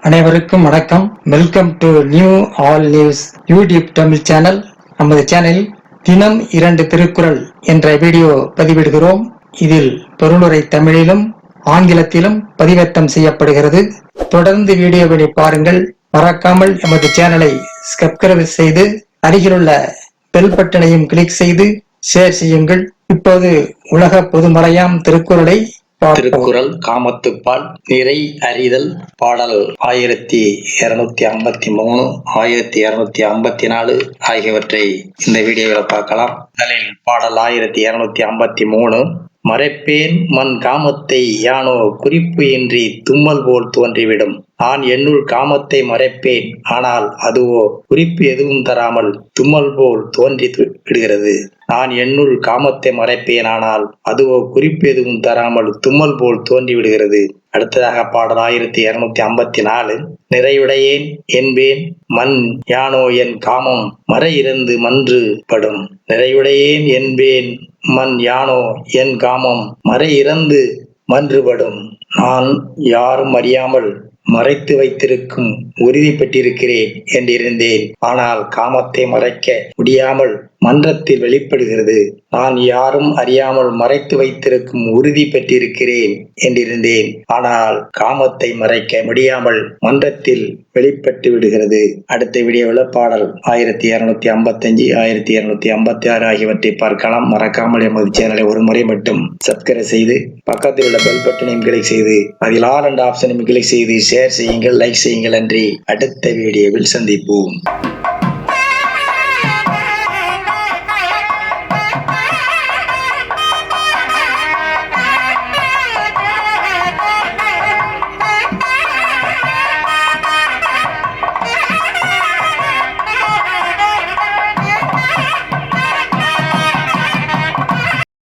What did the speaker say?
அனைவருக்கும் வணக்கம். Welcome to new all news YouTube Tamil channel. நமது சேனலில் தினம் 2 திருக்குறள் என்ற வீடியோ பதிவிடுகிறோம். இதில் பொருளுரை தமிழிலும் ஆங்கிலத்திலும் பதிவேற்றம் செய்யப்படுகிறது. தொடர்ந்து வீடியோவை பாருங்கள். மறக்காமல் எமது சேனலை சப்ஸ்கிரைப் செய்து அருகிலுள்ள பெல் பட்டனையும் கிளிக் செய்து ஷேர் செய்யுங்கள். இப்போது உலக பொதுமறையாம் திருக்குறளை திருக்குறள் காமத்துப்பால் நிறை அறிதல் பாடல் 1253 1254 ஆகியவற்றை இந்த வீடியோவில் பார்க்கலாம். முதலில் பாடல் 1253 மறைப்பேன் மண் காமத்தை யானோ குறிப்பு இன்றி தும்மல் போல் தோன்றிவிடும். நான் என்னுள் காமத்தை மறைப்பேன், ஆனால் அதுவோ குறிப்பு எதுவும் தராமல் தும்மல் போல் தோன்றி விடுகிறது. நான் என்னுள் காமத்தை மறைப்பேன், ஆனால் அதுவோ குறிப்பு எதுவும் தராமல் தும்மல் போல் தோன்றி விடுகிறது. அடுத்ததாக பாடல் 1254 நிறையுடையேன் என்பேன் மண் யானோ என் காமம் மறை இறந்து மன்று படும். நிறையுடையேன் என்பேன் மண் யானோ என் காமம் மறை இறந்து மன்றுபடும். நான் யாரும் அறியாமல் மறைத்து வைத்திருக்கும் உறுதி பெற்றிருக்கிறேன் என்றிருந்தேன், ஆனால் காமத்தை மறைக்க முடியாமல் மன்றத்தில் வெளிப்படுகிறது. நான் யாரும் அறியாமல் மறைத்து வைத்திருக்கும் உறுதி பெற்றிருக்கிறேன் என்றிருந்தேன், ஆனால் காமத்தை மறைக்க முடியாமல் மன்றத்தில் வெளிப்பட்டு விடுகிறது. அடுத்த வீடியோவில் பாடல் 1255 1256 ஆகியவற்றை பார்க்கலாம். மறக்காமல் எமது சேனலை ஒரு முறை மட்டும் சப்ஸ்கிரைப் செய்து பக்கத்தில் உள்ள பெல் பட்டனையும் கிளிக் செய்து அதில் ஆல் என்ற ஆப்ஷனையும் கிளிக் செய்து ஷேர் செய்யுங்கள், லைக் செய்யுங்கள். நன்றி. அடுத்த வீடியோவில் சந்திப்போம்.